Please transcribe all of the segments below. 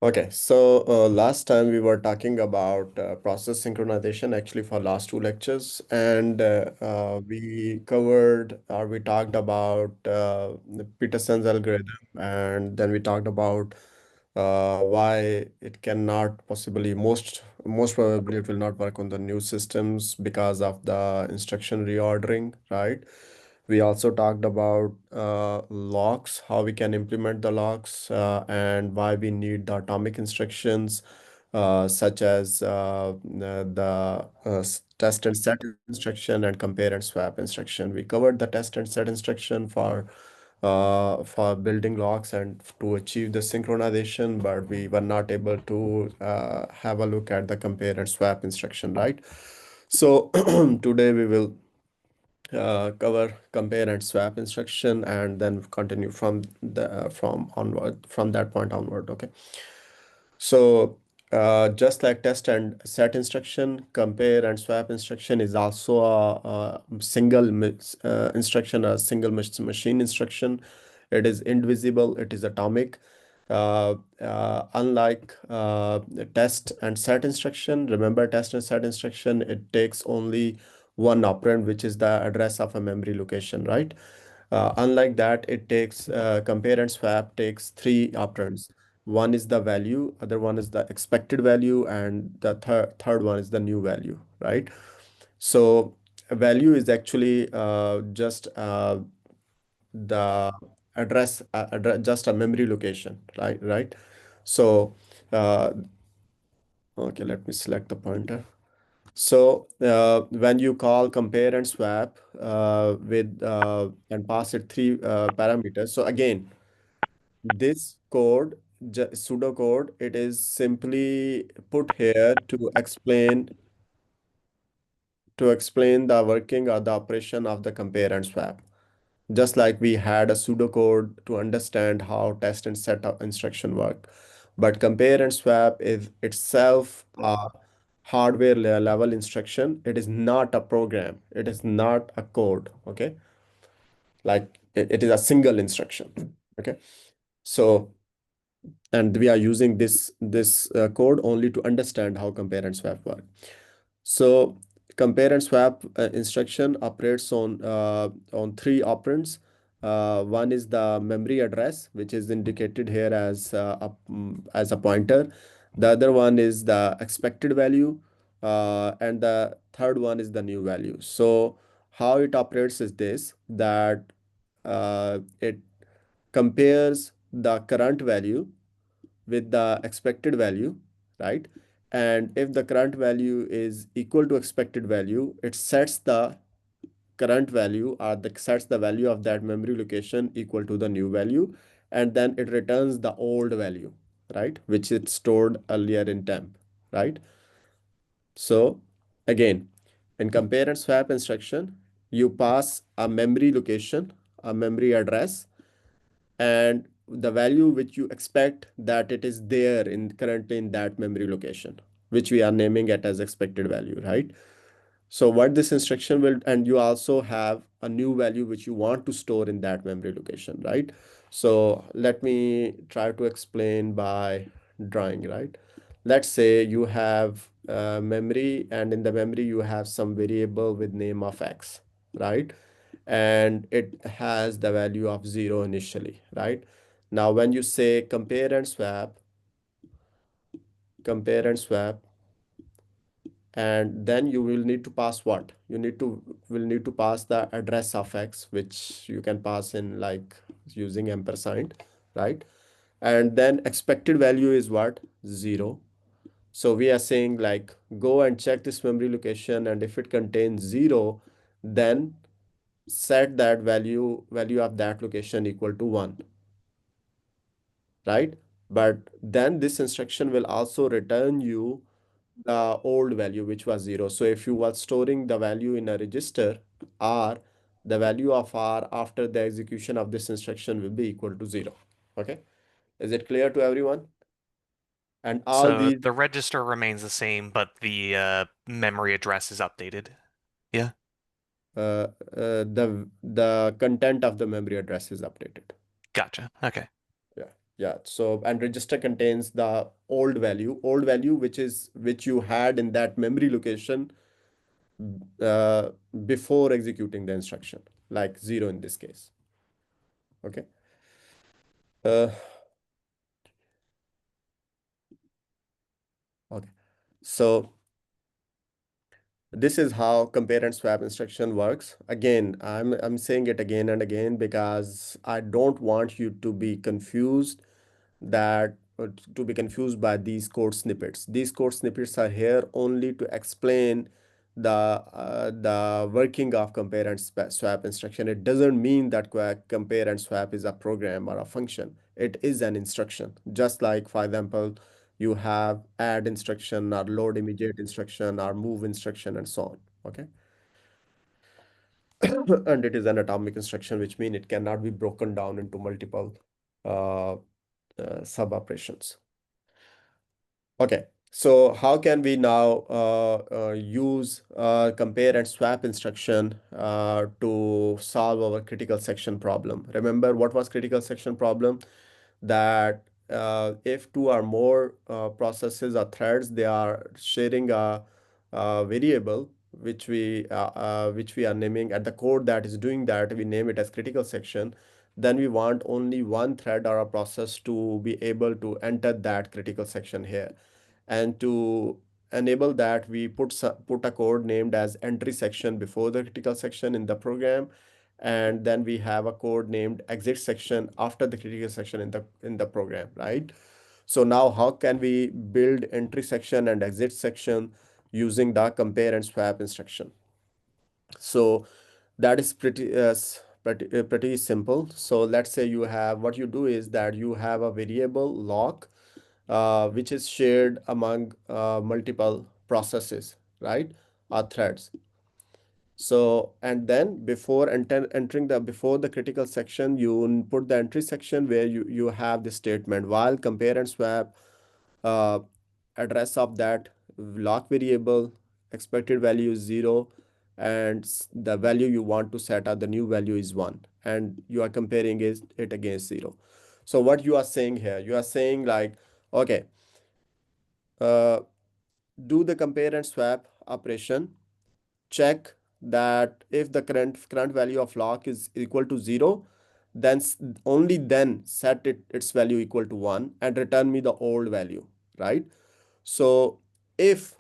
Okay, so last time we were talking about process synchronization actually for last two lectures, and we covered or we talked about the Peterson's algorithm, and then we talked about why it cannot possibly most probably it will not work on the new systems because of the instruction reordering, right? We also talked about locks, how we can implement the locks, and why we need the atomic instructions, such as test and set instruction and compare and swap instruction. We covered the test and set instruction for building locks and to achieve the synchronization, but we were not able to have a look at the compare and swap instruction, right? So today we will cover compare and swap instruction and then continue from that point onward. Okay, so just like test and set instruction, compare and swap instruction is also a instruction, a single machine instruction. It is indivisible, it is atomic. Unlike the test and set instruction, remember test and set instruction, it takes only one operand, which is the address of a memory location, right? Unlike that, it takes compare and swap takes three operands. One is the value, other one is the expected value, and the third one is the new value, right? So a value is actually just the just a memory location, right? Right. So uh, okay, let me select the pointer. So when you call compare and swap with and pass it three parameters. So again, this code, pseudocode, it is simply put here to explain the working or the operation of the compare and swap. Just like we had a pseudocode to understand how test and set up instruction work. But compare and swap is itself a hardware level instruction. It is not a program. It is not a code. Okay. Like it is a single instruction. Okay. So, and we are using this code only to understand how compare and swap work. So compare and swap instruction operates on three operands. One is the memory address, which is indicated here as a pointer. The other one is the expected value, and the third one is the new value. So how it operates is this, that it compares the current value with the expected value, right? And if the current value is equal to expected value, it sets the current value or sets the value of that memory location equal to the new value, and then it returns the old value, right? Which it stored earlier in temp, right? So again, in compare and swap instruction, you pass a memory location, a memory address, and the value which you expect that it is there in currently in that memory location, which we are naming it as expected value, right? So what this instruction will, and you also have a new value which you want to store in that memory location, right? So let me try to explain by drawing, right? Let's say you have memory, and in the memory you have some variable with name of x, right? And it has the value of 0 initially, right? Now when you say compare and swap, and then you will need to pass what? You will need to pass the address of x, which you can pass in like using ampersand, right? And then expected value is what? 0. So we are saying like go and check this memory location, and if it contains 0, then set that value of that location equal to 1, right? But then this instruction will also return you the old value, which was 0. So if you were storing the value in a register R, the value of R after the execution of this instruction will be equal to 0. Okay, is it clear to everyone? And all So these the register remains the same, but the memory address is updated. Yeah, the content of the memory address is updated. gotcha. Okay. Yeah. Yeah, so and register contains the old value which you had in that memory location uh, before executing the instruction, like 0 in this case. Okay. Uh, okay. So this is how compare and swap instruction works. Again, I'm saying it again and again because I don't want you to be confused that to be confused by these code snippets. These code snippets are here only to explain the working of compare and swap instruction. It doesn't mean that compare and swap is a program or a function. It is an instruction. Just like, for example, you have add instruction or load immediate instruction or move instruction and so on. Okay. And it is an atomic instruction, which means it cannot be broken down into multiple uh, sub operations. Okay, so how can we now use compare and swap instruction to solve our critical section problem? Remember what was critical section problem? That if two or more processes or threads, they are sharing a variable which we are naming at the code that is doing that, we name it as critical section. Then we want only one thread or a process to be able to enter that critical section here. And to enable that, we put a code named as entry section before the critical section in the program, and then we have a code named exit section after the critical section in the program, right? So now how can we build entry section and exit section using the compare and swap instruction? So that is pretty simple. So let's say you have, what you do is that you have a variable lock which is shared among multiple processes, right? Or threads. So, and then entering before the critical section, you put the entry section where you have the statement while compare and swap uh, address of that lock variable, expected value is 0, and the value you want to set the new value is 1, and you are comparing it against 0. So what you are saying here, you are saying like, okay, uh, do the compare and swap operation, check that if the current value of lock is equal to 0, then only then set its value equal to 1 and return me the old value, right? So if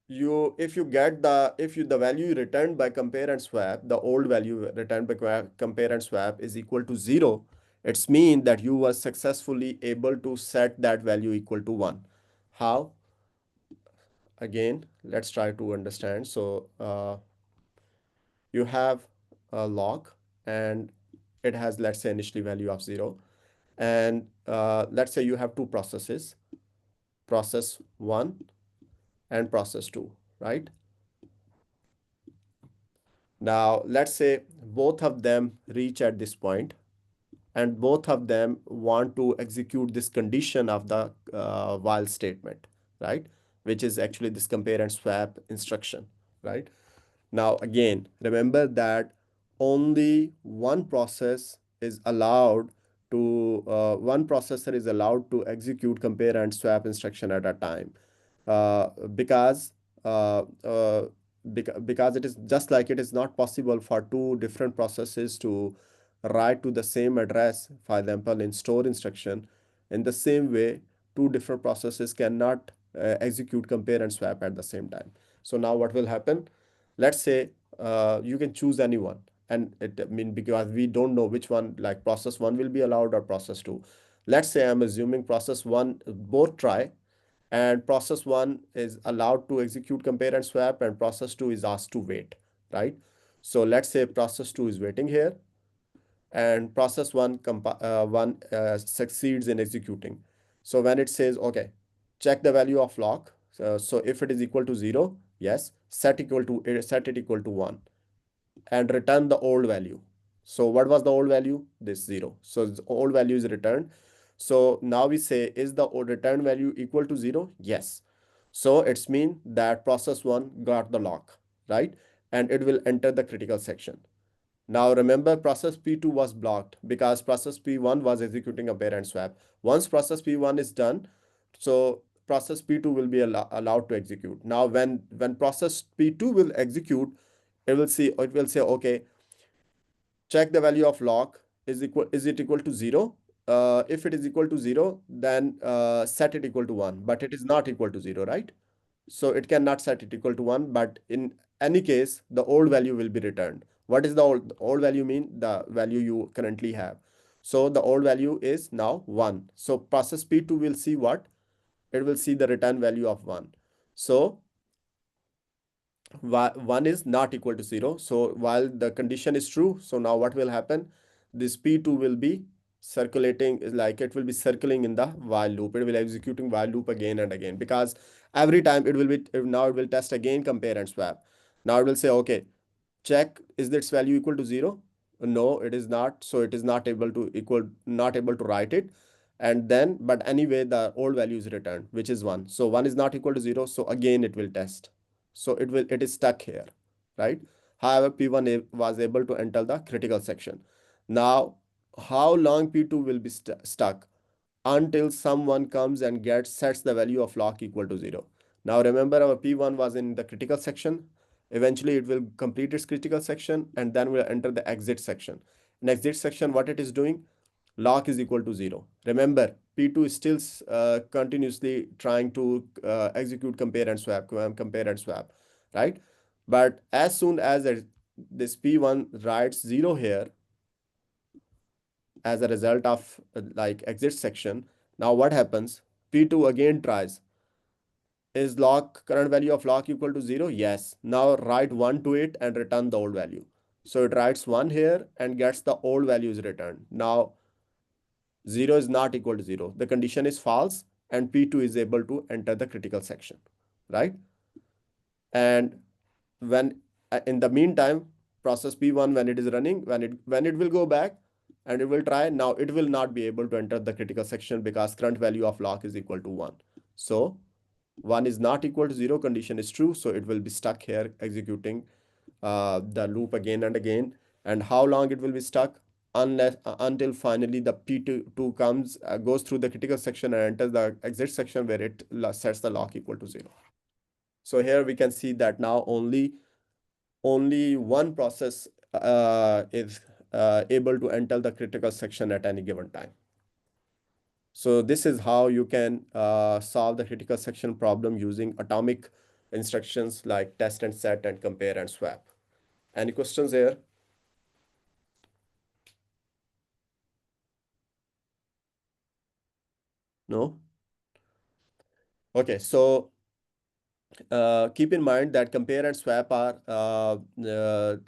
if you the value returned by compare and swap, the old value returned by compare and swap is equal to 0, it's mean that you were successfully able to set that value equal to 1. How? Again, let's try to understand. So you have a log and it has, let's say, initially value of 0, and let's say you have two processes, process 1 and process 2, right? Now let's say both of them reach at this point and both of them want to execute this condition of the while statement, right? Which is actually this compare and swap instruction, right? Now, again, remember that only one processor is allowed to execute compare and swap instruction at a time, uh, because uh, uh, because it is just like it is not possible for two different processes to write to the same address, for example, in store instruction. In the same way, two different processes cannot execute compare and swap at the same time. So now what will happen? Let's say you can choose anyone, and it I mean because we don't know which one, like process 1 will be allowed or process 2. Let's say I'm assuming process 1 both try, and process 1 is allowed to execute compare and swap and process 2 is asked to wait, right? So let's say process 2 is waiting here and process 1 succeeds in executing. So when it says, okay, check the value of lock, so if it is equal to 0, yes, set it equal to 1 and return the old value. So what was the old value? This 0. So the old value is returned. So now we say, is the return value equal to 0? Yes. So it's mean that process 1 got the lock, right? And it will enter the critical section. Now remember process P2 was blocked because process P1 was executing a parent swap. Once process P1 is done, so process P2 will be allowed to execute. Now when process P2 will execute, it will say okay, check the value of lock is it equal to 0. If it is equal to 0, then set it equal to 1, but it is not equal to 0, right? So it cannot set it equal to 1, but in any case the old value will be returned. What is the old value mean? The value you currently have. So the old value is now 1. So process P2 will see what? It will see the return value of 1. So 1 is not equal to 0. So while the condition is true, so now what will happen? This P2 will be circulating, is like it will be circling in the while loop. It will executing while loop again and again, because every time it will be, now it will test again, compare and swap. Now it will say, okay, check, is this value equal to 0? No, it is not. So it is not able to write it. And then, but anyway, the old value is returned, which is 1. So 1 is not equal to 0. So again, it will test. So it is stuck here, right? However, P1 was able to enter the critical section. Now, how long P2 will be stuck? Until someone comes and sets the value of lock equal to 0. Now remember, our P1 was in the critical section. Eventually it will complete its critical section and then we'll enter the exit section. In exit section, what it is doing? Lock is equal to 0. Remember, P2 is still continuously trying to execute compare and swap, right? But as soon as this P1 writes 0 here, as a result of like exit section. Now what happens? P2 again tries. Is lock current value of lock equal to 0? Yes. Now write 1 to it and return the old value. So it writes 1 here and gets the old values returned. Now 0 is not equal to 0. The condition is false and P2 is able to enter the critical section, right? And when in the meantime, process P1, when it is running, when it will go back and it will try, now it will not be able to enter the critical section because current value of lock is equal to 1. So 1 is not equal to 0, condition is true, so it will be stuck here executing the loop again and again. And how long it will be stuck? Until finally the P2 goes through the critical section and enters the exit section where it sets the lock equal to 0. So here we can see that now only one process is able to enter the critical section at any given time. So this is how you can solve the critical section problem using atomic instructions like test and set and compare and swap. Any questions here? No? Okay, so keep in mind that compare and swap are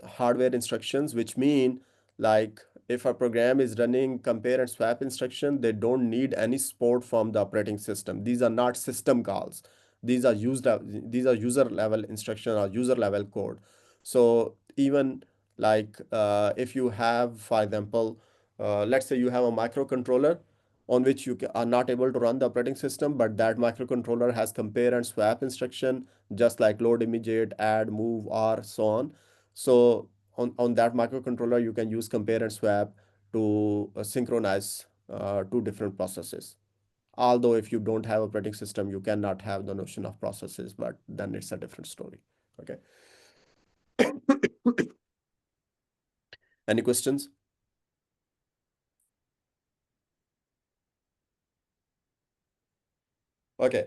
hardware instructions, which mean like if a program is running compare and swap instruction, they don't need any support from the operating system. These are not system calls. These are user level instruction or user level code. So even like if you have, for example, let's say you have a microcontroller on which you are not able to run the operating system, but that microcontroller has compare and swap instruction, just like load, immediate, add, move, or so on. So on that microcontroller, you can use compare and swap to synchronize two different processes. Although if you don't have operating system, you cannot have the notion of processes, but then it's a different story. Okay. Any questions? Okay.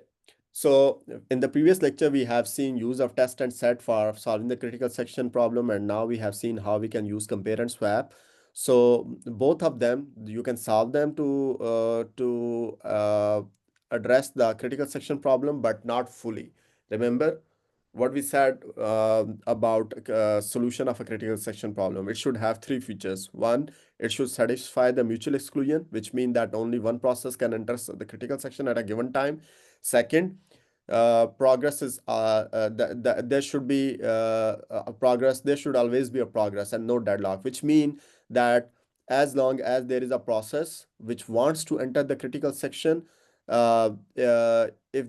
So in the previous lecture, we have seen use of test and set for solving the critical section problem, and now we have seen how we can use compare and swap. So both of them, you can solve them to address the critical section problem, but not fully. Remember what we said about solution of a critical section problem. It should have three features. One, it should satisfy the mutual exclusion, which means that only one process can enter the critical section at a given time. Second, progress is there should be a progress. There should always be a progress and no deadlock, which mean that as long as there is a process which wants to enter the critical section, if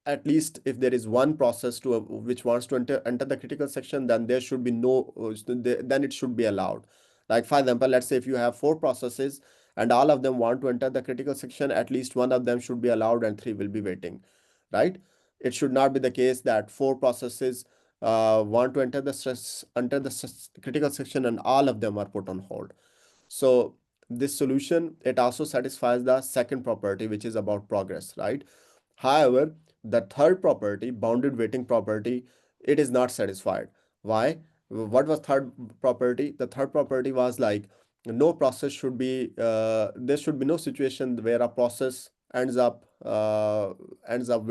at least if there is one process to which wants to enter the critical section, then there should be no then it should be allowed. Like for example, let's say if you have four processes and all of them want to enter the critical section, at least one of them should be allowed and three will be waiting, right? It should not be the case that four processes want to enter the critical section and all of them are put on hold. So this solution, it also satisfies the second property, which is about progress, right? However, the third property, bounded waiting property, it is not satisfied. Why? What was third property? The third property was like no process should be there should be no situation where a process ends up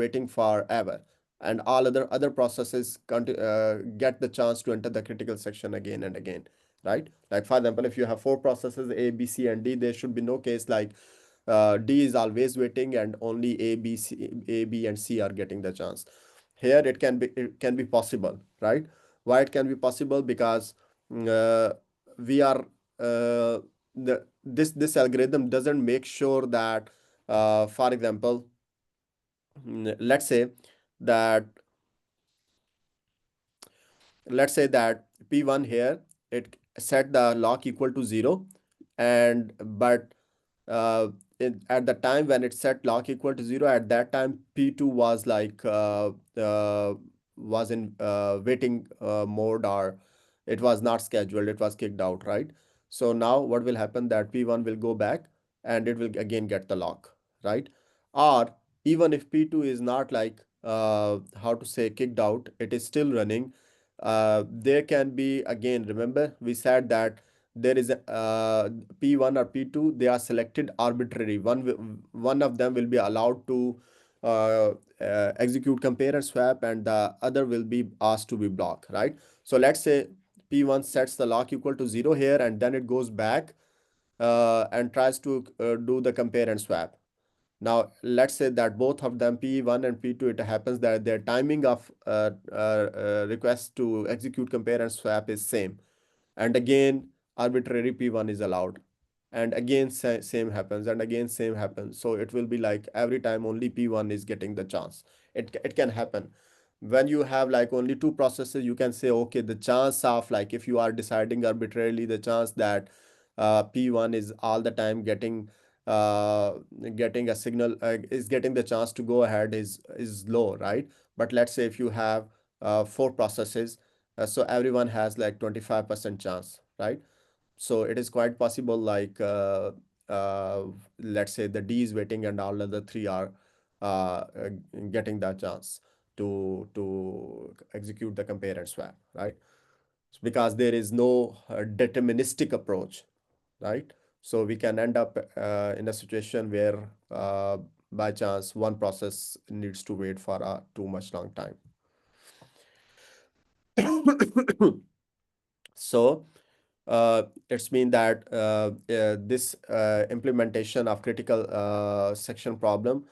waiting forever, and all other processes get the chance to enter the critical section again and again, right? Like for example, if you have four processes A, B, C, and D, there should be no case like D is always waiting and only A, B, and C are getting the chance. Here it can be possible, right? Why it can be possible? Because we are this algorithm doesn't make sure that for example, let's say that P1 here, it set the lock equal to 0, and but uh, at the time when it set lock equal to 0, at that time P2 was like was in waiting mode, or it was not scheduled, it was kicked out, right? So now what will happen, that P1 will go back and it will again get the lock, right? Or even if P2 is not like how to say kicked out, it is still running. There can be, again, remember we said that there is a P1 or P2, they are selected arbitrary. One of them will be allowed to execute compare and swap, and the other will be asked to be blocked, right? So let's say P1 sets the lock equal to 0 here, and then it goes back and tries to do the compare and swap. Now, let's say that both of them, P1 and P2, it happens that their timing of request to execute compare and swap is same. And again, arbitrary P1 is allowed. And again, same happens, and again, same happens. So it will be like every time only P1 is getting the chance. It can happen. When you have like only two processes, you can say, okay, the chance of, like, if you are deciding arbitrarily, the chance that P1 is all the time uh, getting a signal, is getting the chance to go ahead, is low, right? But let's say if you have four processes, so everyone has like 25% chance, right? So it is quite possible, like uh, let's say the D is waiting and all other three are uh, getting that chance to execute the compare and swap, right? Because there is no deterministic approach, right? So we can end up in a situation where by chance one process needs to wait for a too much long time. So it's mean that this implementation of critical section problem,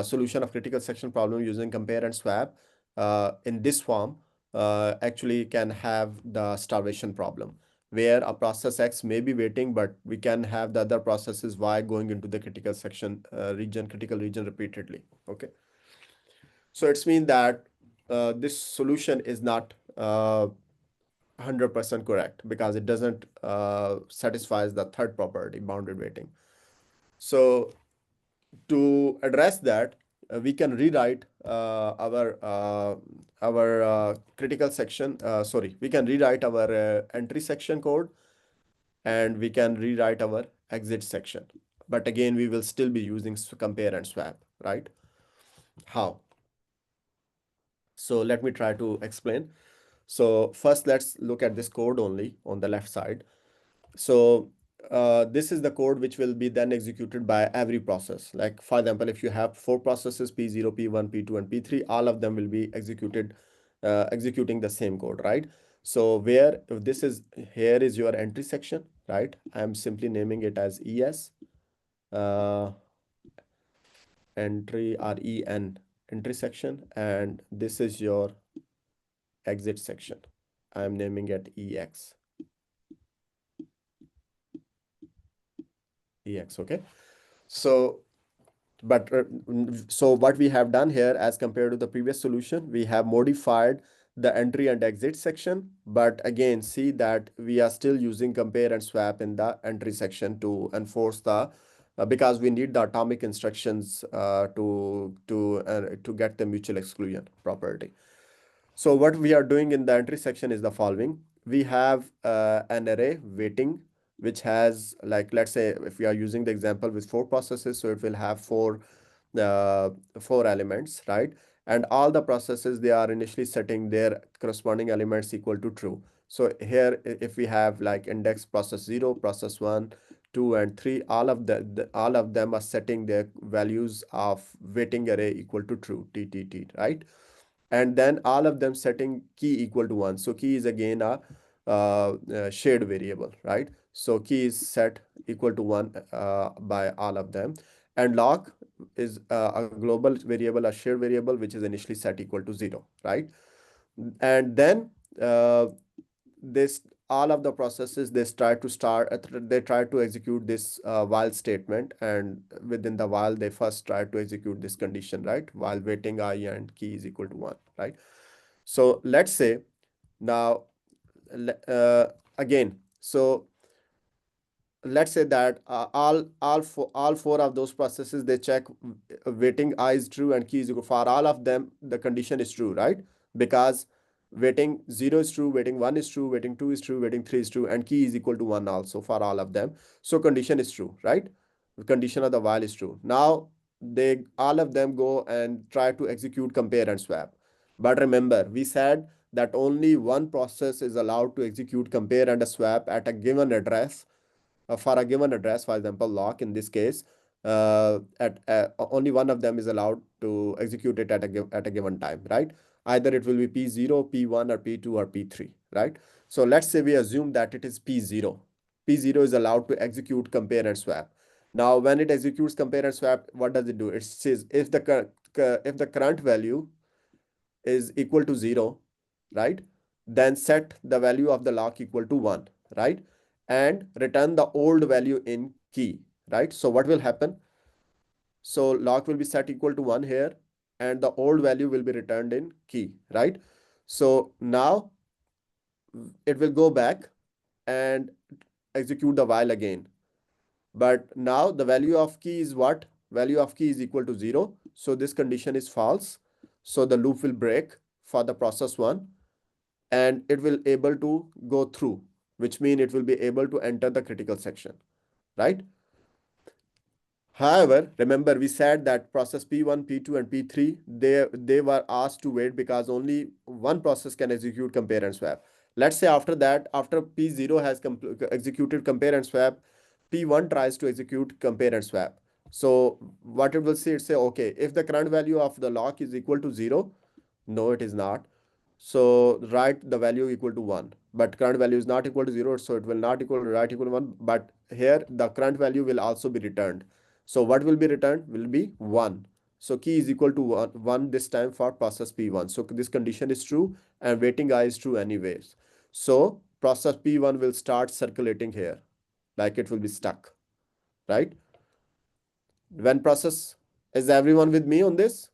solution of critical section problem using compare and swap in this form actually can have the starvation problem, where a process X may be waiting, but we can have the other processes Y going into the critical section critical region repeatedly. Okay. So it's mean that this solution is not 100% correct because it doesn't satisfies the third property, bounded waiting. So to address that, we can rewrite our critical section. Sorry, we can rewrite our entry section code, and we can rewrite our exit section. But again, we will still be using compare and swap, right? How? So let me try to explain. So first, let's look at this code only on the left side. So this is the code which will be then executed by every process. Like for example, if you have four processes, P0, P1, P2, and P3, all of them will be executing the same code, right? So where if this is here is your entry section, right? I'm simply naming it as ES uh, entry or EN entry section, and this is your exit section. I'm naming it EX. Okay. So But so what we have done here as compared to the previous solution, we have modified the entry and exit section. But again, see that we are still using compare and swap in the entry section to enforce the because we need the atomic instructions to get the mutual exclusion property. So what we are doing in the entry section is the following. We have an array waiting, which has, like, let's say if we are using the example with four processes, so it will have uh, four elements, right? And all the processes, they are initially setting their corresponding elements equal to true. So here, if we have like index process 0, process 1, 2, and 3, all of all of them are setting their values of waiting array equal to true, TTT, right? And then all of them setting key equal to 1. So key is again shared variable, right? So key is set equal to 1 by all of them. And lock is a global variable, a shared variable, which is initially set equal to 0, right? And then this all of the processes, they try to execute this while statement, and within the while they first try to execute this condition, right? While waiting I and key is equal to 1, right? So let's say now, again, so let's say that all four of those processes, they check waiting I is true and key is equal. For all of them, the condition is true, right? Because waiting 0 is true, waiting 1 is true, waiting 2 is true, waiting 3 is true, and key is equal to 1 also for all of them. So condition is true, right? The condition of the while is true. Now they all of them go and try to execute compare and swap. But remember, we said that only one process is allowed to execute compare and a swap at a given address, for a given address, for example, lock in this case, at only one of them is allowed to execute it at a given time, right? Either it will be P0, P1, or P2, or P3, right? So let's say we assume that it is P0. P0 is allowed to execute compare and swap. Now, when it executes compare and swap, what does it do? It says if the current value is equal to 0, right? Then set the value of the lock equal to 1, right? And return the old value in key, right? So what will happen? So lock will be set equal to 1 here, and the old value will be returned in key, right? So now it will go back and execute the while again. But now the value of key is what? Value of key is equal to 0. So this condition is false. So the loop will break for the process 1, and it will able to go through, which means it will be able to enter the critical section, right? However, remember we said that process P1, P2, and P3, they were asked to wait because only one process can execute compare and swap. Let's say after that, after P0 has executed compare and swap, P1 tries to execute compare and swap. So what it will say, it say, okay, if the current value of the lock is equal to 0, no, it is not. So write the value equal to 1, but current value is not equal to 0, so it will not equal to write equal to 1. But here the current value will also be returned. So what will be returned will be 1. So key is equal to 1 this time for process P1. So this condition is true, and waiting I is true anyways. So process P1 will start circulating here, like it will be stuck, right? When process, is everyone with me on this?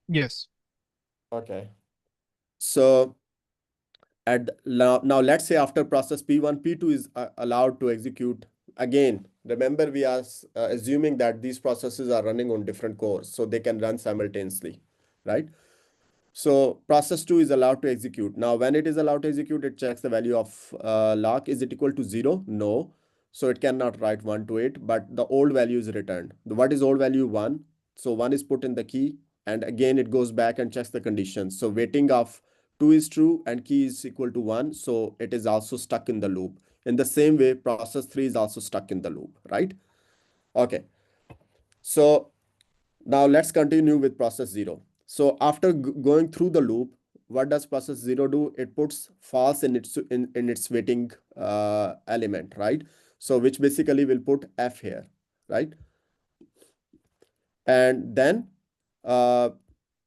Yes. Okay. So now let's say after process P1, P2 is allowed to execute again. Remember, we are assuming that these processes are running on different cores, so they can run simultaneously, right? So process 2 is allowed to execute. Now, when it is allowed to execute, it checks the value of lock. Is it equal to 0? No. So it cannot write 1 to it, but the old value is returned. What is old value? 1. So 1 is put in the key, and again it goes back and checks the conditions. So waiting of 2 is true and key is equal to 1. So it is also stuck in the loop. In the same way, process 3 is also stuck in the loop, right? Okay. So now let's continue with process 0. So after going through the loop, what does process 0 do? It puts false in its waiting element, right? So which basically will put F here, right? And then uh,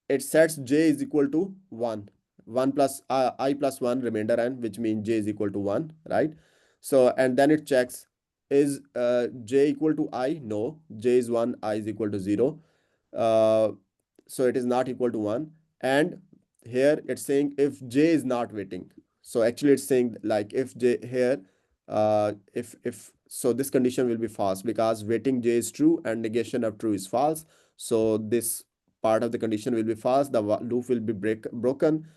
it sets J is equal to 1. 1 plus I plus 1 remainder n, which means J is equal to 1, right? So, and then it checks is j equal to I? No, j is 1, I is equal to 0. Uh, so it is not equal to 1. And here it's saying if j is not waiting. So actually it's saying like if j here, if so this condition will be false because waiting j is true and negation of true is false. So this part of the condition will be false. The loop will be broken.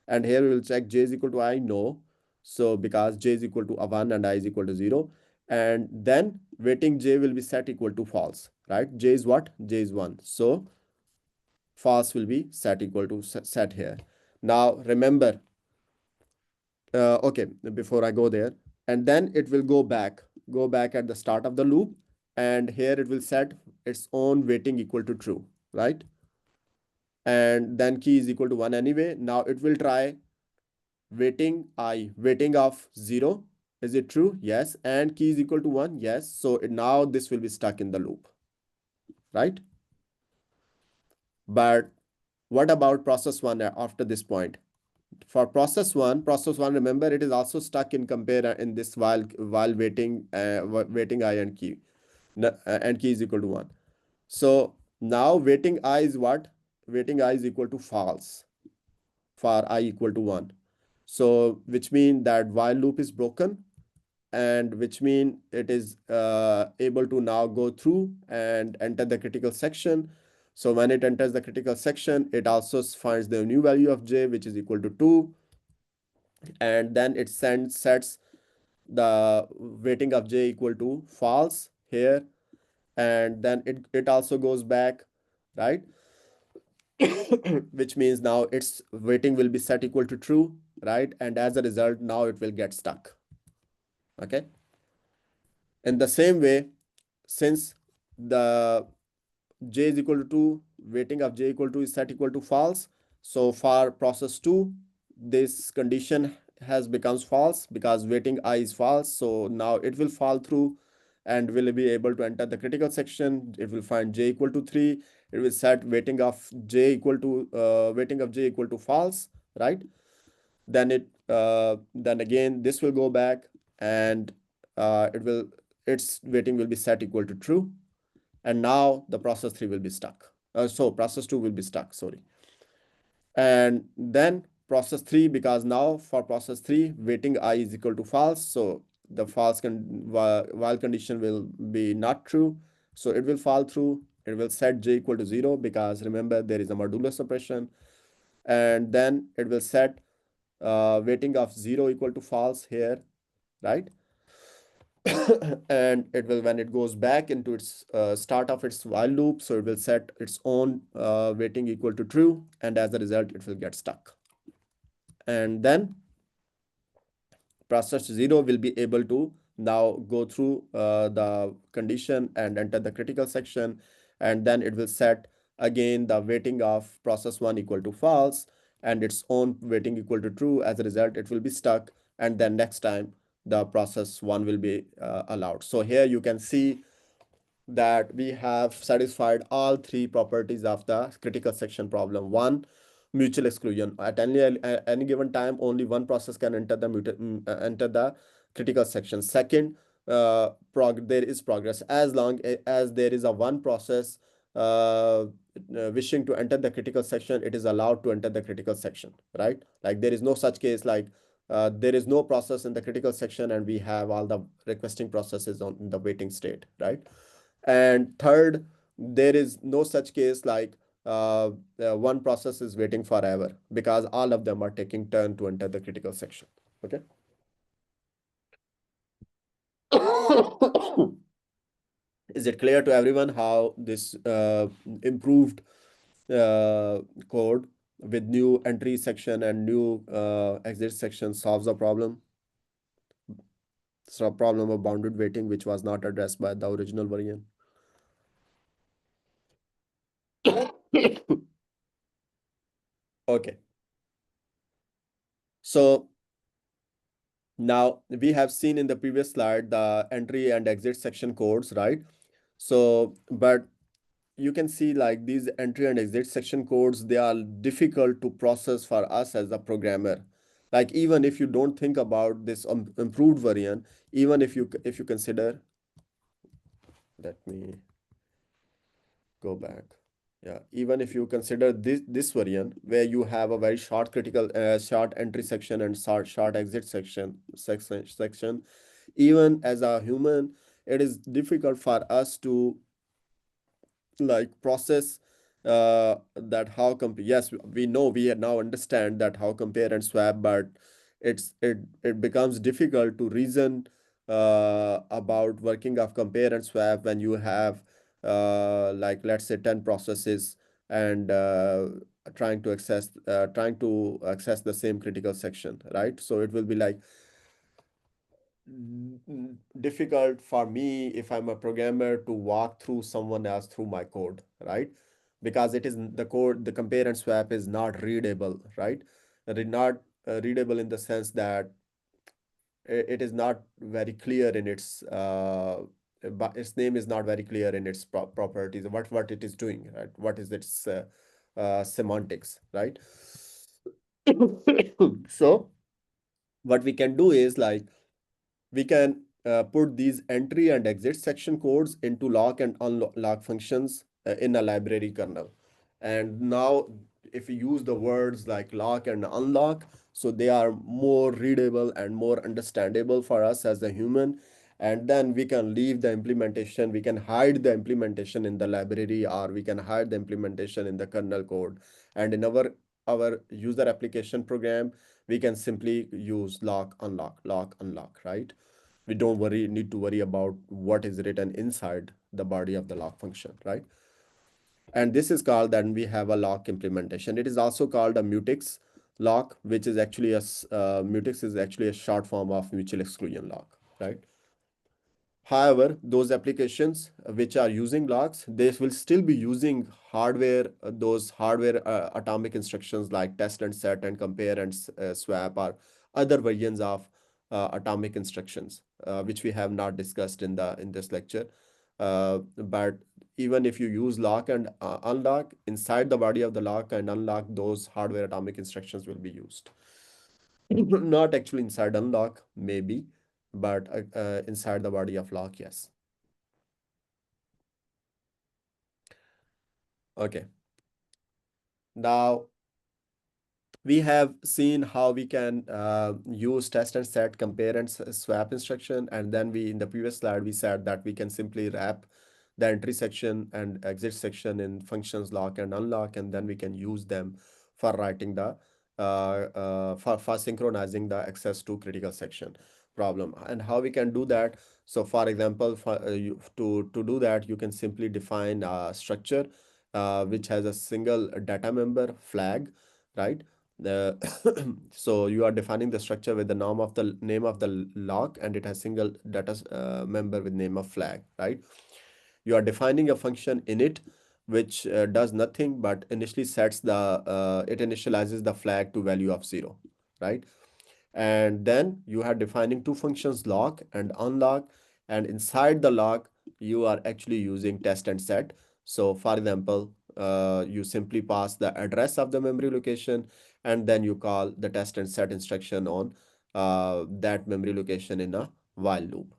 And here we will check j is equal to I? No. So because j is equal to a 1 and I is equal to 0. And then waiting j will be set equal to false, right? J is what? J is 1. So false will be set equal to set here. Now remember, okay, before I go there, and then it will go back at the start of the loop, and here it will set its own waiting equal to true, right? And then key is equal to 1 anyway. Now it will try waiting I, waiting of 0. Is it true? Yes. And key is equal to 1. Yes. So now this will be stuck in the loop, right? But what about process 1 after this point? For process one, remember it is also stuck in compare in this while waiting, waiting I and key, and key is equal to 1. So now waiting I is what? Waiting I is equal to false for I equal to 1. So which means that while loop is broken, and which mean it is able to now go through and enter the critical section. So when it enters the critical section, it also finds the new value of j, which is equal to 2, and then it sets the weighting of j equal to false here, and then it also goes back, right? Which means now its weighting will be set equal to true, right? And as a result, now it will get stuck. Okay. In the same way, since the j is equal to 2, weighting of j equal to is set equal to false. So for process 2, this condition has becomes false because weighting I is false. So now it will fall through and will be able to enter the critical section. It will find j equal to 3. It will set weighting of j equal to false, right? Then again this will go back, and its weighting will be set equal to true, and now the process 3 will be stuck. So process 2 will be stuck, sorry. And then process 3, because now for process 3 weighting I is equal to false, so the while condition will be not true, so it will fall through. It will set j equal to 0 because remember there is a modulo suppression, and then it will set weighting of 0 equal to false here, right? And it will, when it goes back into its start of its while loop, so it will set its own weighting equal to true, and as a result it will get stuck. And then process 0 will be able to now go through the condition and enter the critical section, and then it will set again the weighting of process 1 equal to false and its own weighting equal to true. As a result, it will be stuck, and then next time the process 1 will be allowed. So here you can see that we have satisfied all three properties of the critical section problem. One, mutual exclusion. At any given time, only one process can enter enter the critical section. Second, there is progress. As long as there is a one process wishing to enter the critical section, it is allowed to enter the critical section, right? Like there is no such case like there is no process in the critical section and we have all the requesting processes on in the waiting state, right? And third, there is no such case like one process is waiting forever because all of them are taking turn to enter the critical section. Okay. Is it clear to everyone how this improved code with new entry section and new exit section solves the problem? So problem of bounded waiting, which was not addressed by the original variant. Okay. So now we have seen in the previous slide the entry and exit section codes, right? So, but you can see like these entry and exit section codes, they are difficult to process for us as a programmer. Like even if you don't think about this improved variant, even if you consider Let me go back. Yeah, even if you consider this variant where you have a very short entry section and short exit section, even as a human, it is difficult for us to like process that how yes, we know, we now understand that how compare and swap, but it becomes difficult to reason about working of compare and swap when you have like let's say 10 processes and trying to access the same critical section, right? So it will be like difficult for me if I'm a programmer to walk through someone else through my code, right? Because it is the code, the compare and swap is not readable, right? It is not readable in the sense that it is not very clear in its but its name is not very clear in its properties, what it is doing, right? What is its semantics, right? So what we can do is like we can put these entry and exit section codes into lock and unlock functions in a library kernel. And now, if we use the words like lock and unlock, so they are more readable and more understandable for us as a human. And then we can leave the implementation, we can hide the implementation in the library, or we can hide the implementation in the kernel code. And in our user application program, we can simply use lock, unlock, right? We don't need to worry about what is written inside the body of the lock function, right? And this is called, then we have a lock implementation. It is also called a mutex lock, which is actually mutex is actually a short form of mutual exclusion lock, right? However, those applications which are using locks, they will still be using hardware, those hardware atomic instructions like test and set and compare and swap, or other versions of atomic instructions, which we have not discussed in this lecture. But even if you use lock and unlock, inside the body of the lock and unlock, those hardware atomic instructions will be used. Not actually inside unlock, maybe, but inside the body of lock, yes. Okay. Now we have seen how we can use test and set, compare and swap instruction. And then in the previous slide, we said that we can simply wrap the entry section and exit section in functions lock and unlock, and then we can use them for writing the for synchronizing the access to critical section problem. And how we can do that? So for example, to do that, you can simply define a structure which has a single data member flag, right? The so you are defining the structure with the name of the lock, and it has single data member with name of flag, right? You are defining a function init which does nothing but initially sets the it initializes the flag to value of 0, right? And then you are defining two functions, lock and unlock, and inside the lock you are actually using test and set. So for example, you simply pass the address of the memory location, and then you call the test and set instruction on that memory location in a while loop.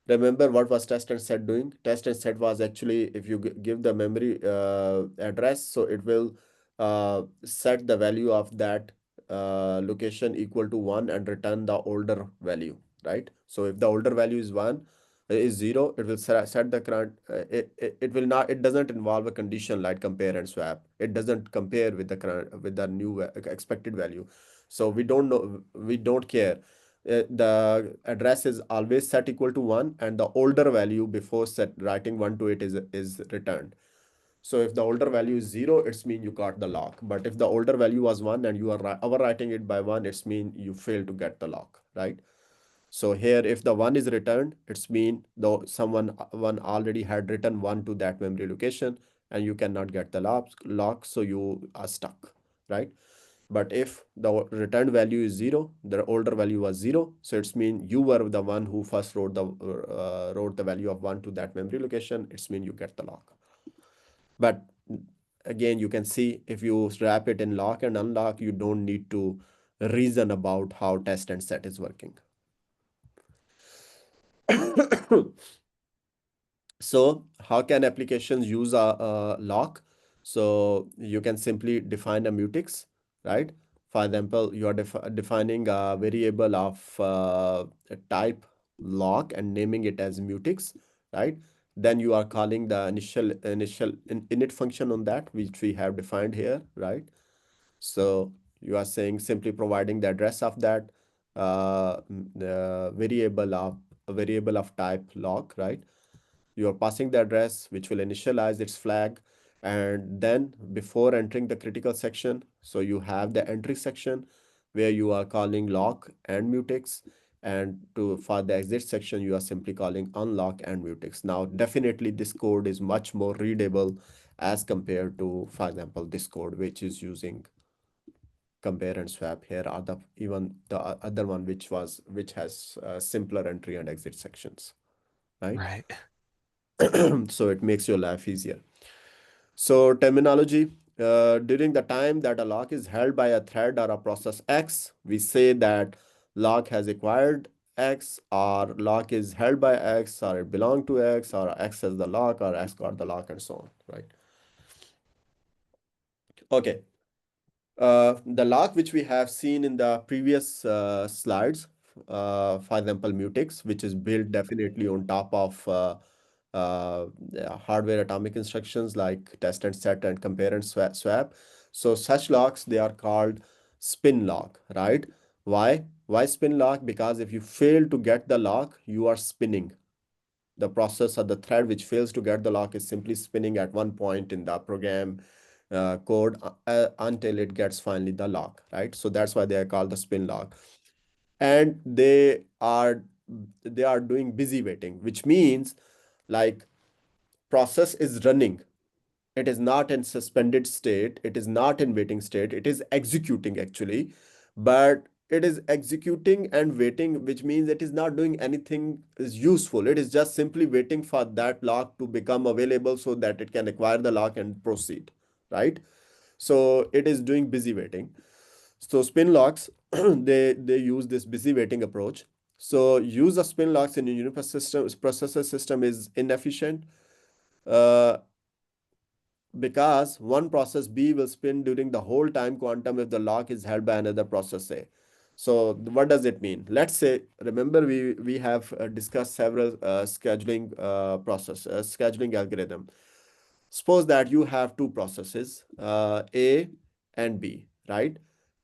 Remember what was test and set doing? Test and set was actually, if you give the memory address, so it will set the value of that location equal to 1 and return the older value, right? So if the older value is 1, is 0, it will set the current, it will not, it doesn't involve a condition like compare and swap. It doesn't compare with the current, with the new expected value. So we don't know, we don't care, the address is always set equal to 1, and the older value before set writing 1 to it is returned. So if the older value is 0, it's mean you got the lock. But if the older value was 1 and you are overwriting it by 1, it's mean you failed to get the lock, right? So here, if the 1 is returned, it's mean though someone one already had written 1 to that memory location, and you cannot get the lock, so you are stuck, right? But if the returned value is 0, the older value was 0, so it's mean you were the one who first wrote the value of 1 to that memory location. It's mean you get the lock. But again, you can see if you wrap it in lock and unlock, you don't need to reason about how test and set is working. So how can applications use a lock? So you can simply define a mutex, right? For example, you are defining a variable of a type lock and naming it as mutex, right? Then you are calling the init function on that, which we have defined here, right? So you are saying simply providing the address of that the variable of a variable of type lock, right? You are passing the address which will initialize its flag, and then before entering the critical section, so you have the entry section where you are calling lock and mutex, and to for the exit section you are simply calling unlock and mutex. Now definitely this code is much more readable as compared to, for example, this code which is using compare and swap. Here are the even the other one which has simpler entry and exit sections, right? Right. So it makes your life easier. So terminology, during the time that a lock is held by a thread or a process X, we say that lock has acquired X, or lock is held by X, or it belong to X, or X has the lock, or X got the lock, and so on, right? Okay. The lock which we have seen in the previous slides, for example, Mutex, which is built definitely on top of hardware atomic instructions like test and set and compare and swap. So such locks, they are called spin lock, right? Why? Why spin lock? Because if you fail to get the lock, you are spinning. The process or the thread which fails to get the lock is simply spinning at one point in the program code until it gets finally the lock, right? So that's why they are called the spin lock. And they are doing busy waiting, which means like process is running. It is not in suspended state. It is not in waiting state. It is executing actually, but it is executing and waiting, which means it is not doing anything is useful. It is just simply waiting for that lock to become available so that it can acquire the lock and proceed, right? So it is doing busy waiting. So spin locks, they use this busy waiting approach. So use of spin locks in a Uniprocessor system processor system is inefficient. Uh, because one process B will spin during the whole time quantum if the lock is held by another process A. So what does it mean? Let's say, remember we have discussed several scheduling algorithm. Suppose that you have two processes, A and B, right?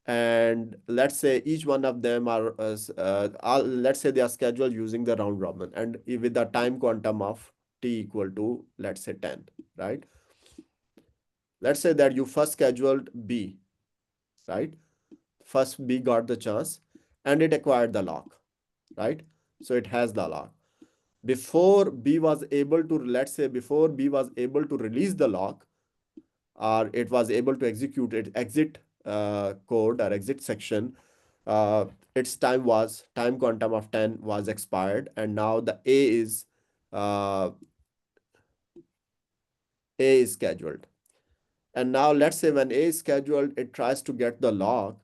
And let's say each one of them let's say they are scheduled using the round robin and with the time quantum of t equal to, let's say, 10, right? Let's say that you first scheduled B, right? First B got the chance and it acquired the lock, right? So it has the lock. Before B was able to, let's say, before B was able to release the lock, or it was able to execute its exit code or exit section, uh, its time quantum of 10 was expired, and now the uh, A is scheduled. And now let's say when A is scheduled, it tries to get the lock,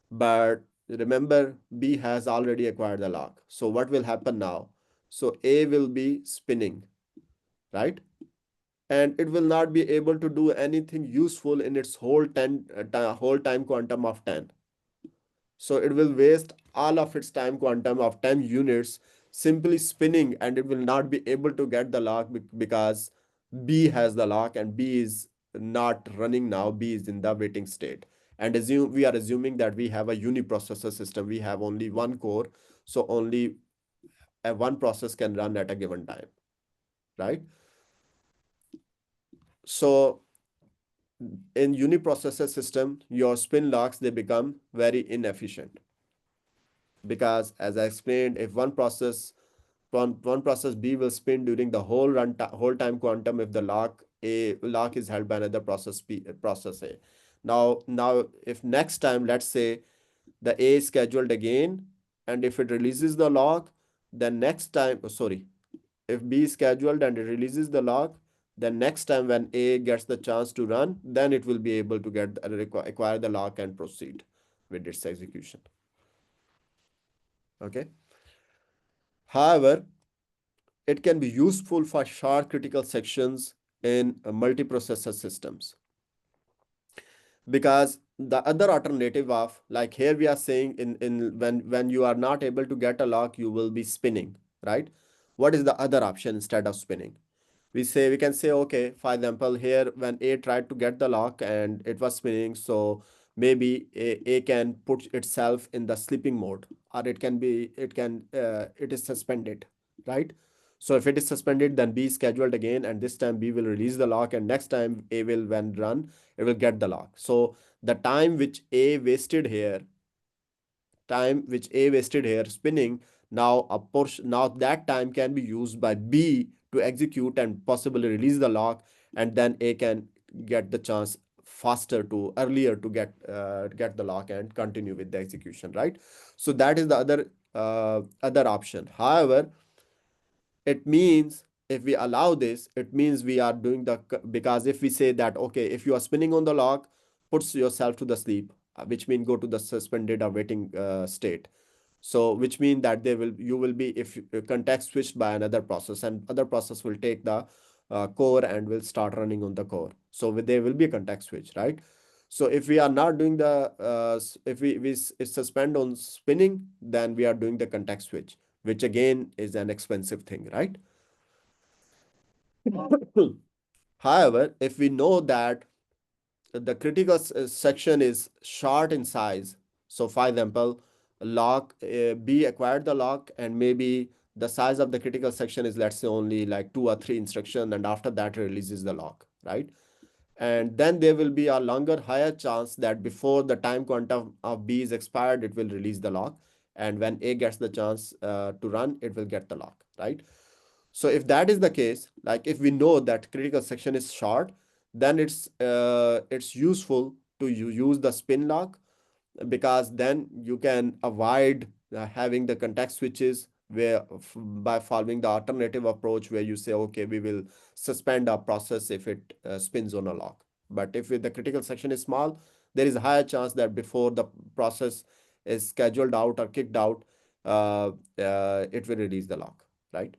but remember B has already acquired the lock. So what will happen now? So A will be spinning, right? And it will not be able to do anything useful in its whole time quantum of 10. So it will waste all of its time quantum of 10 units simply spinning, and it will not be able to get the lock because B has the lock and B is not running now. B is in the waiting state. And we are assuming that we have a uniprocessor system. We have only one core, so only one process can run at a given time, right? So in uniprocessor system, your spin locks, they become very inefficient because, as I explained, if one process B will spin during the whole time quantum if the lock is held by another process A. Now if next time, let's say, the A is scheduled again, and if it releases the lock, then next time, sorry, if B is scheduled and it releases the lock, then next time when A gets the chance to run, then it will be able to acquire the lock and proceed with its execution. Okay. However, it can be useful for short critical sections in multiprocessor systems, because the other alternative of, like here we are saying, in when you are not able to get a lock, you will be spinning, right? What is the other option instead of spinning? We can say, okay, for example, here when A tried to get the lock and it was spinning, so maybe A can put itself in the sleeping mode, or it is suspended, right? So if it is suspended, then B is scheduled again, and this time B will release the lock, and next time A will, when run, it will get the lock. So the time which A wasted here spinning, now a portion, now that time can be used by B to execute and possibly release the lock, and then A can get the chance earlier to get the lock and continue with the execution, right? So that is the other option. However, it means, if we allow this, it means we are doing because if we say that, okay, if you are spinning on the lock, puts yourself to the sleep, which means go to the suspended or waiting state. So which means that you will be, if context switched by another process, and other process will take the core and will start running on the core, so there will be a context switch, right? So if we are not doing if we suspend on spinning, then we are doing the context switch, which again is an expensive thing, right? However, if we know that the critical section is short in size, so for example, lock B acquired the lock, and maybe the size of the critical section is, let's say, only like 2 or 3 instructions, and after that releases the lock, right? And then there will be a longer, higher chance that before the time quantum of B is expired, it will release the lock, and when A gets the chance to run, it will get the lock, right? So if that is the case, like if we know that critical section is short, then it's useful to use the spin lock, because then you can avoid having the context switches, where by following the alternative approach where you say, okay, we will suspend our process if it spins on a lock. But if the critical section is small, there is a higher chance that before the process is scheduled out or kicked out, it will release the lock, right?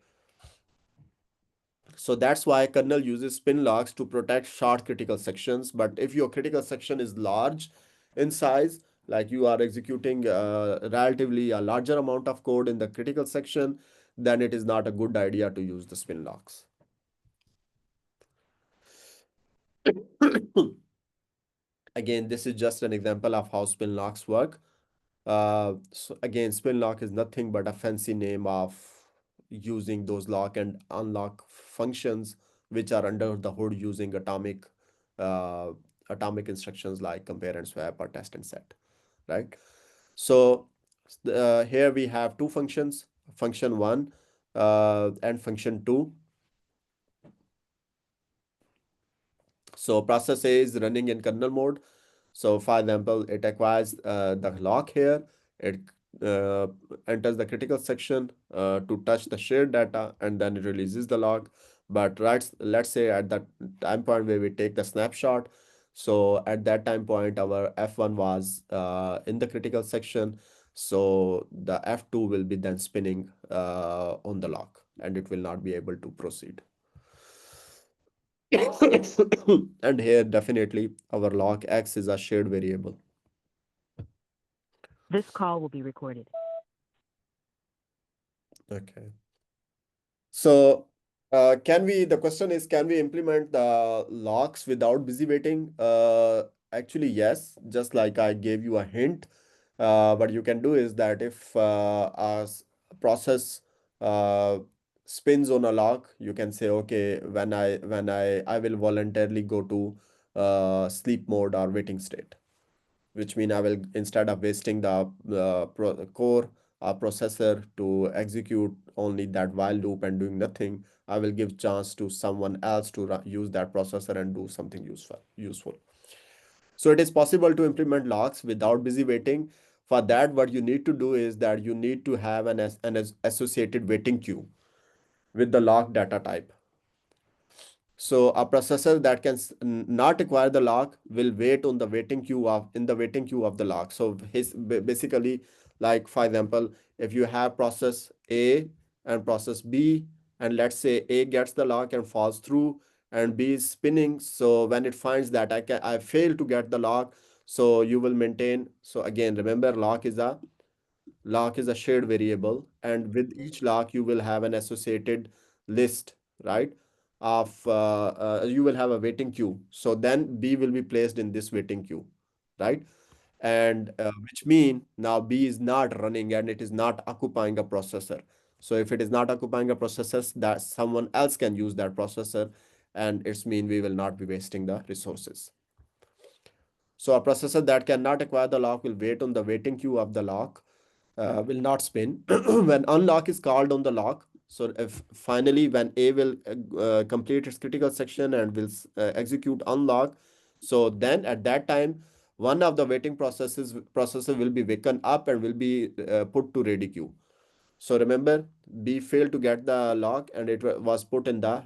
So that's why kernel uses spin locks to protect short critical sections. But if your critical section is large in size, like you are executing relatively a larger amount of code in the critical section, then it is not a good idea to use the spin locks. Again, this is just an example of how spin locks work. So again, spin lock is nothing but a fancy name of using those lock and unlock functions which are under the hood using uh, atomic instructions like compare and swap or test and set, right? So here we have two functions, function one and function two. So process A is running in kernel mode. So for example, it acquires the lock here. It uh, enters the critical section to touch the shared data, and then it releases the lock. But let's say at that time point where we take the snapshot, so at that time point, our F1 was in the critical section. So the F2 will be then spinning on the lock, and it will not be able to proceed. And here definitely our log X is a shared variable. This call will be recorded. Okay. So the question is, can we implement the locks without busy waiting? Actually, yes, just like I gave you a hint. What you can do is that if process uh, spins on a lock, you can say, okay, I will voluntarily go to sleep mode or waiting state, which mean I will, instead of wasting the core processor to execute only that while loop and doing nothing, I will give chance to someone else to use that processor and do something useful. So it is possible to implement locks without busy waiting. For that, what you need to do is that you need to have an associated waiting queue with the lock data type. So a processor that can not acquire the lock will wait on the waiting queue in the waiting queue of the lock. So basically, like for example, if you have process A and process B, and let's say A gets the lock and falls through, and B is spinning. So when it finds that I fail to get the lock, so you will maintain. So again, remember, lock is a shared variable, and with each lock you will have an associated list, right? You will have a waiting queue. So then B will be placed in this waiting queue, right? And which mean now B is not running and it is not occupying a processor. So if it is not occupying a processor, that someone else can use that processor, and it's mean we will not be wasting the resources. So a processor that cannot acquire the lock will wait on the waiting queue of the lock, will not spin. When unlock is called on the lock, so if finally when A will complete its critical section and will execute unlock, so then at that time one of the waiting processor will be waken up and will be put to ready queue. So remember, B failed to get the lock and it was put in the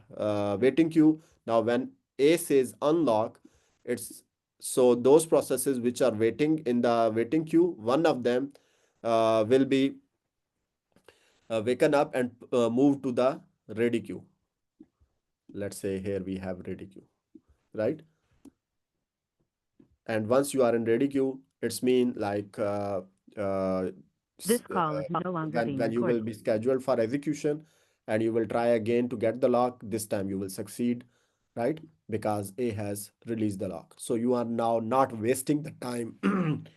waiting queue. Now, when A says unlock, it's so those processes which are waiting in the waiting queue, one of them will be waken up and move to the ready queue. Let's say here we have ready queue, right? And once you are in ready queue, it's mean like uh, This call is no longer being when you will recorded. be scheduled for execution and you will try again to get the lock, this time you will succeed, right? Because A has released the lock. So you are now not wasting the time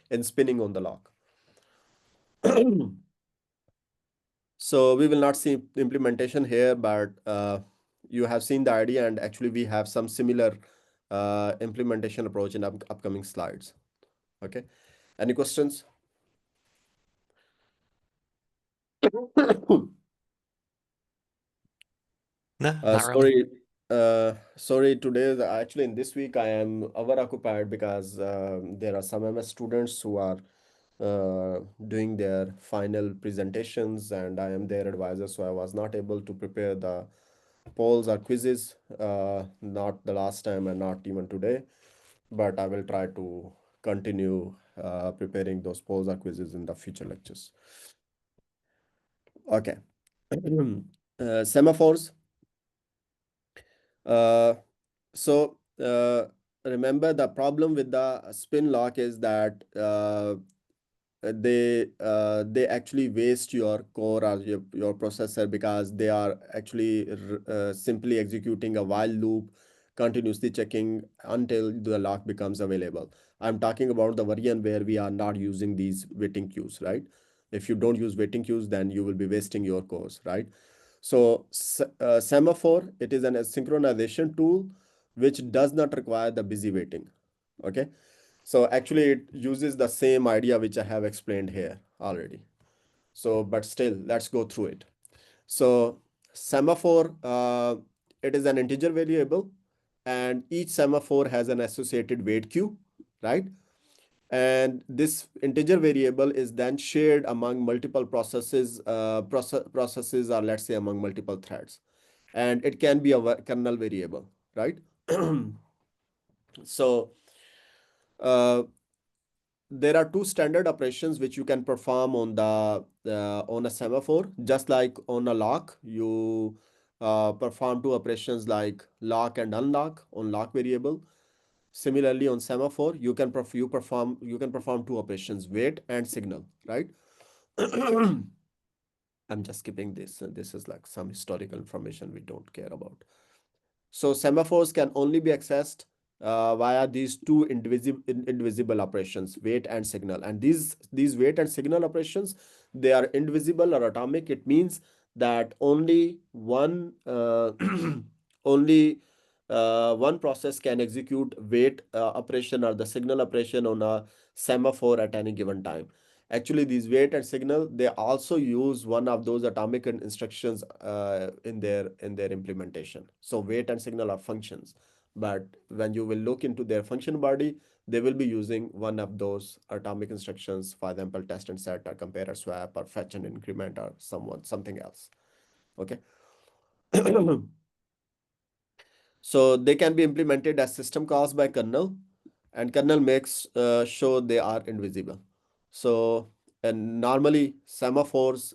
in spinning on the lock. So we will not see implementation here, but you have seen the idea, and actually we have some similar implementation approach in upcoming slides. Okay. Any questions? No, not really. Sorry, sorry. Today, actually, in this week, I am over-occupied because there are some MS students who are doing their final presentations, and I am their advisor, so I was not able to prepare the polls or quizzes. Not the last time, and not even today, but I will try to continue preparing those polls or quizzes in the future lectures. Okay. Semaphores. Uh, so remember, the problem with the spin lock is that they actually waste your core or your processor, because they are actually simply executing a while loop, continuously checking until the lock becomes available. I'm talking about the version where we are not using these waiting queues, right? If you don't use waiting queues, then you will be wasting your cores, right? So semaphore, it is a synchronization tool which does not require the busy waiting. Okay. So actually it uses the same idea which I have explained here already. So, but still, let's go through it. So semaphore, it is an integer variable, and each semaphore has an associated wait queue, right? And this integer variable is then shared among multiple processes, or let's say among multiple threads, and it can be a kernel variable, right? So uh, there are two standard operations which you can perform on the on a semaphore. Just like on a lock, you perform two operations like lock and unlock on lock variable. Similarly, on semaphore, you can perform two operations: wait and signal, right? I'm just skipping this. This is like some historical information we don't care about. So semaphores can only be accessed via these two indivisible operations, wait and signal. And these wait and signal operations, they are indivisible or atomic. It means that only one only one process can execute wait operation or the signal operation on a semaphore at any given time. Actually, these wait and signal, they also use one of those atomic instructions in their implementation. So wait and signal are functions, but when you will look into their function body, they will be using one of those atomic instructions. For example, test and set, or compare or swap, or fetch and increment, or something else. Okay. So they can be implemented as system calls by kernel, and kernel makes sure they are invisible. So, and normally semaphores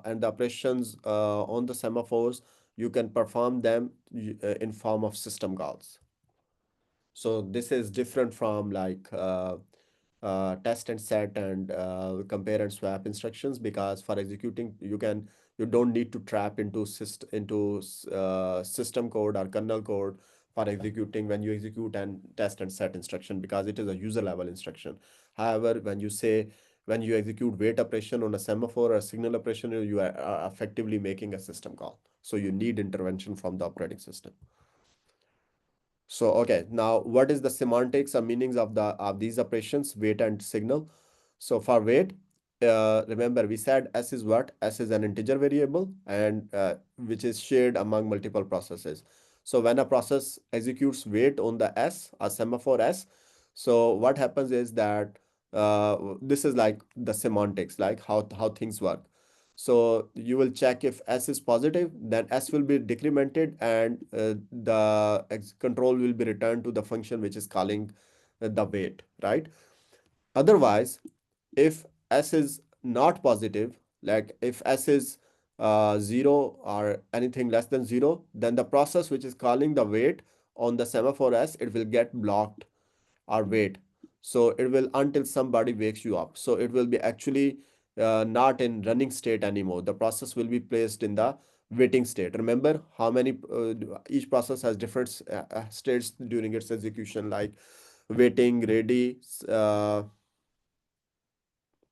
and the operations on the semaphores you can perform them in form of system calls. So this is different from like test and set and compare and swap instructions, because for executing you don't need to trap into system code or kernel code for executing when you execute and test and set instruction, because it is a user level instruction. However, when you execute wait operation on a semaphore or signal operation, you are effectively making a system call. So you need intervention from the operating system. So, okay, now what is the semantics or meanings of these operations, wait and signal? So for wait, remember we said S is what? S is an integer variable and which is shared among multiple processes. So when a process executes wait on the S, a semaphore S, so what happens is that this is like the semantics, like how things work. So you will check if S is positive, then S will be decremented and the control will be returned to the function which is calling the wait, right? Otherwise, if S is not positive, like if S is 0 or anything less than 0, then the process which is calling the wait on the semaphore S, it will get blocked or wait. So it will until somebody wakes you up. So it will be actually not in running state anymore. The process will be placed in the waiting state. Remember how many each process has different states during its execution, like waiting, ready,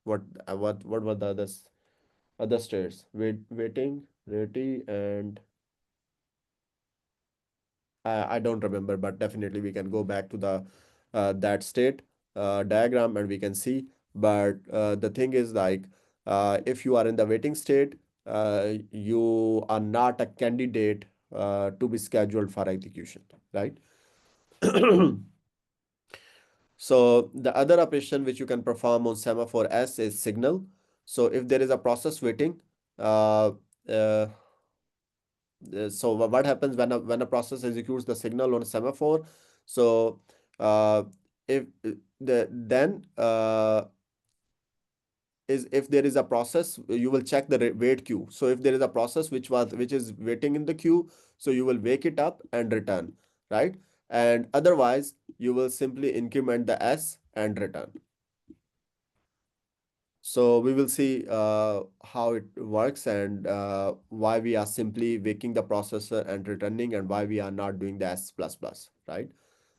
what were the other states? Waiting, ready, and I don't remember, but definitely we can go back to the that state diagram and we can see. But the thing is like if you are in the waiting state, you are not a candidate to be scheduled for execution, right? So the other operation which you can perform on semaphore S is signal. So if there is a process waiting, uh, uh, so what happens when a process executes the signal on a semaphore? So uh, if then is if there is a process, you will check the wait queue. So if there is a process which is waiting in the queue, so you will wake it up and return, right? And otherwise you will simply increment the S and return. So we will see how it works and why we are simply waking the processor and returning, and why we are not doing the S++, right?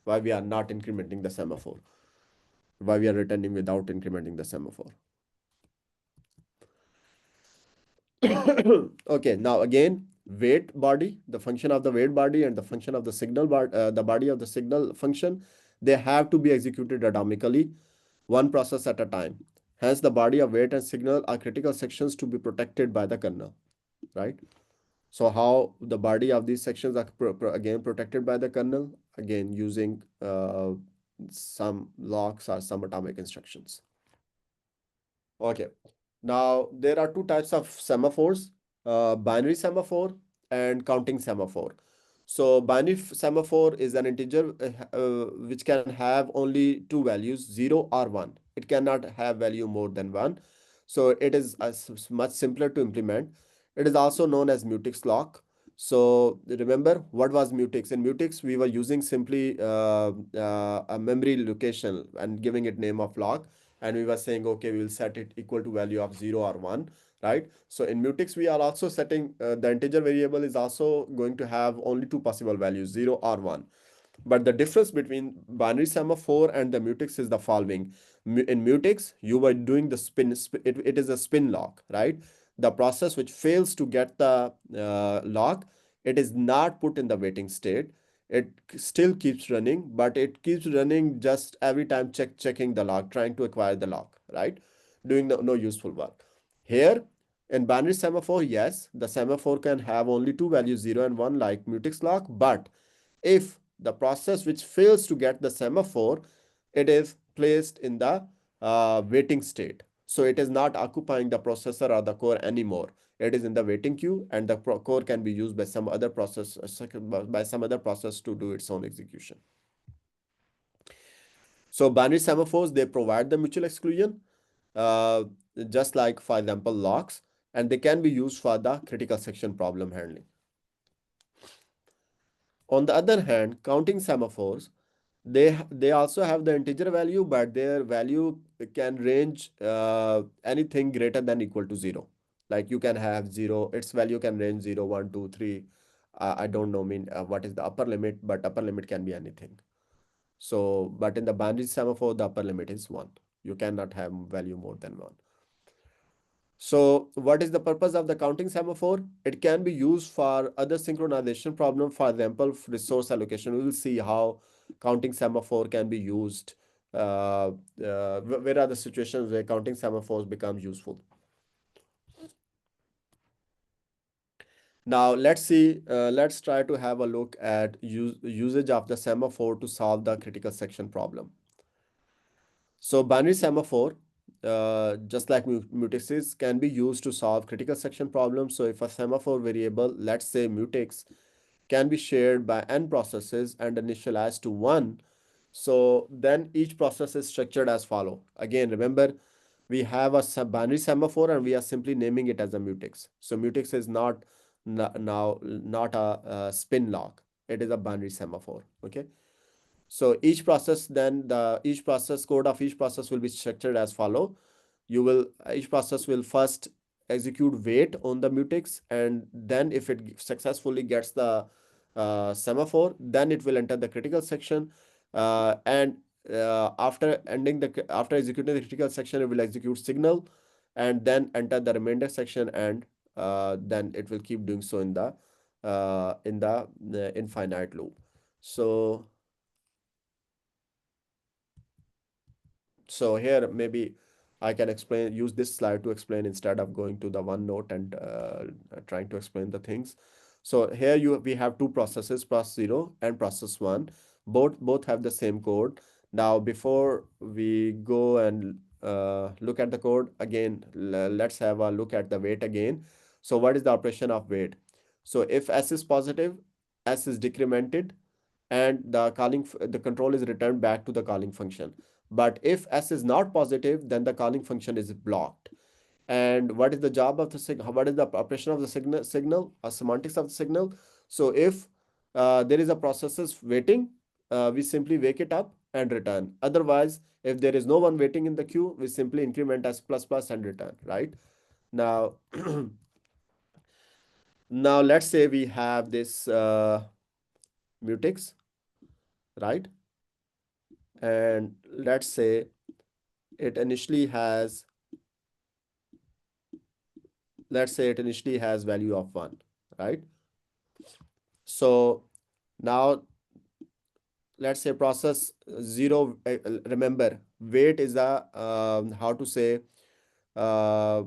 Why we are not incrementing the semaphore, why we are returning without incrementing the semaphore. Okay, now again, wait body, the function of the wait body and the function of the signal the body of the signal function, they have to be executed atomically, one process at a time. Hence, the body of wait and signal are critical sections to be protected by the kernel, right? So how the body of these sections are again protected by the kernel, again using some locks or some atomic instructions. Okay. Now, there are two types of semaphores, binary semaphore and counting semaphore. So binary semaphore is an integer which can have only two values, 0 or 1. It cannot have value more than 1. So it is much simpler to implement. It is also known as mutex lock. So remember what was mutex? In mutex, we were using simply a memory location and giving it name of lock, and we were saying, okay, we will set it equal to value of 0 or 1, right? So in mutex, we are also setting the integer variable is also going to have only two possible values, 0 or 1. But the difference between binary semaphore and the mutex is the following. In mutex, you were doing the it is a spin lock, right? The process which fails to get the lock, it is not put in the waiting state. It still keeps running, but it keeps running just every time checking the lock, trying to acquire the lock, right? Doing no useful work. Here, in binary semaphore, yes, the semaphore can have only two values, 0 and 1, like mutex lock, but if the process which fails to get the semaphore, it is placed in the waiting state. So it is not occupying the processor or the core anymore. It is in the waiting queue, and the core can be used by some other process to do its own execution. So binary semaphores, they provide the mutual exclusion, uh, just like, for example, locks, and they can be used for the critical section problem handling. On the other hand, counting semaphores, they also have the integer value, but their value can range anything greater than equal to 0. Like you can have 0, its value can range 0, 1, 2, 3. I don't know what is the upper limit, but upper limit can be anything. So, but in the binary semaphore, the upper limit is 1. You cannot have value more than 1. So what is the purpose of the counting semaphore? It can be used for other synchronization problem. For example, resource allocation. We will see how counting semaphore can be used. Where are the situations where counting semaphores become useful? Now let's see. Let's try to have a look at usage of the semaphore to solve the critical section problem. So binary semaphore, just like mutexes, can be used to solve critical section problems. So if a semaphore variable, let's say mutex, can be shared by n processes and initialized to 1, so then each process is structured as follow. Again, remember, we have a binary semaphore and we are simply naming it as a mutex. So mutex is not now not a spin lock. It is a binary semaphore. Okay. So each process, then the each process code of each process will be structured as follow. You will Each process will first execute wait on the mutex, and then if it successfully gets the semaphore, then it will enter the critical section, and after executing the critical section, it will execute signal, and then enter the remainder section, and then it will keep doing so in the infinite loop. So here maybe I can use this slide to explain instead of going to the OneNote and trying to explain the things. So here we have two processes, process 0 and process 1. Both have the same code. Now before we go and look at the code again, let's have a look at the wait again. So what is the operation of wait? So if S is positive, S is decremented, and the control is returned back to the calling function. But if S is not positive, then the calling function is blocked. And what is the job of the signal? What is the operation of the signal or semantics of the signal? So if there is a process waiting, we simply wake it up and return. Otherwise, if there is no one waiting in the queue, we simply increment S plus plus and return, right? Now, now let's say we have this mutex, right? And let's say it initially has value of 1, right? So now let's say process 0, remember wait is a how to say uh,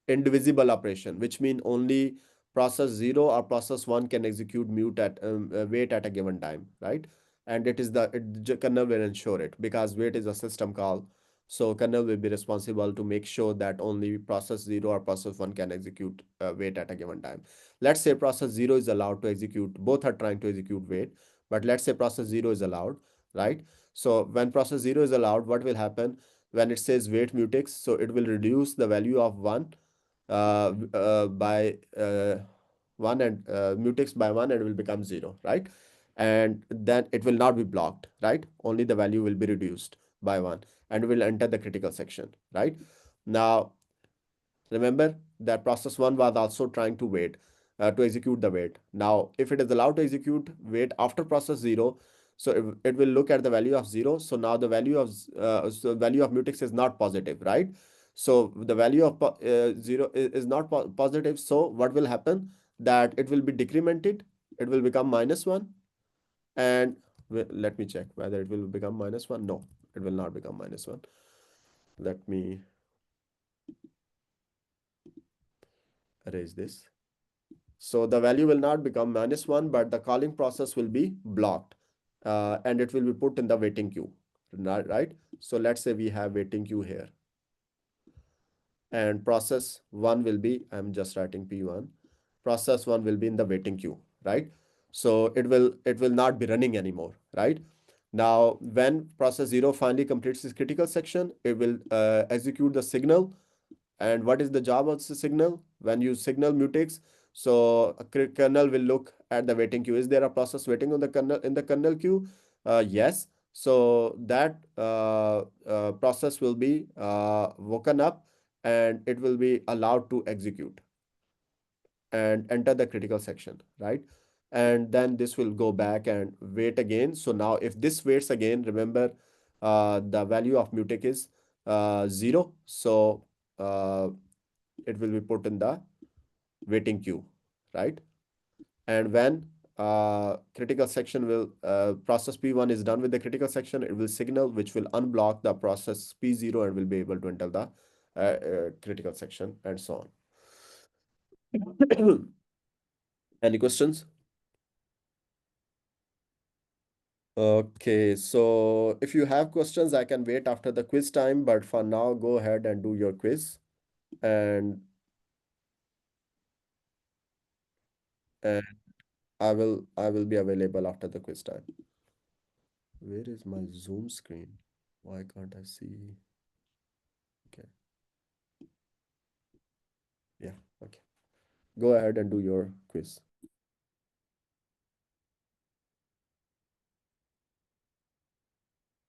indivisible operation, which mean only process 0 or process 1 can execute wait at a given time, right? And kernel will ensure it, because wait is a system call. So kernel will be responsible to make sure that only process 0 or process 1 can execute wait at a given time. Let's say process 0 is allowed to execute, both are trying to execute wait, but let's say process 0 is allowed, right? So when process 0 is allowed, what will happen when it says wait mutex? So it will reduce the value of 1 by 1 and mutex by 1, and it will become 0, right? And then it will not be blocked, right? Only the value will be reduced by 1 and will enter the critical section, right? Now remember that process 1 was also trying to wait to execute the wait. Now if it is allowed to execute wait after process 0, so it will look at the value of 0. So now the value of mutex is not positive, right? So the value of 0 is not positive. So what will happen? That it will be decremented. It will become -1. And let me check whether it will become -1. No, it will not become -1. Let me erase this. So the value will not become -1, but the calling process will be blocked, and it will be put in the waiting queue, right? So let's say we have waiting queue here, and process 1 will be, I'm just writing P1, process 1 will be in the waiting queue, right? So it will not be running anymore, right? Now, when process 0 finally completes its critical section, it will execute the signal. And what is the job of the signal? When you signal mutex, So a kernel will look at the waiting queue. Is there a process waiting on the kernel in the kernel queue? Yes. So that process will be woken up and it will be allowed to execute and enter the critical section, right? And then this will go back and wait again. So now if this waits again, remember the value of mutex is 0. So uh, it will be put in the waiting queue, right? And when critical section will process P1 is done with the critical section, it will signal which will unblock the process P0 and will be able to enter the critical section and so on. Any questions? Okay, so if you have questions, I can wait after the quiz time, but for now, go ahead and do your quiz, and and I will be available after the quiz time. Where is my Zoom screen? Why can't I see? Okay, yeah, okay. Go ahead and do your quiz.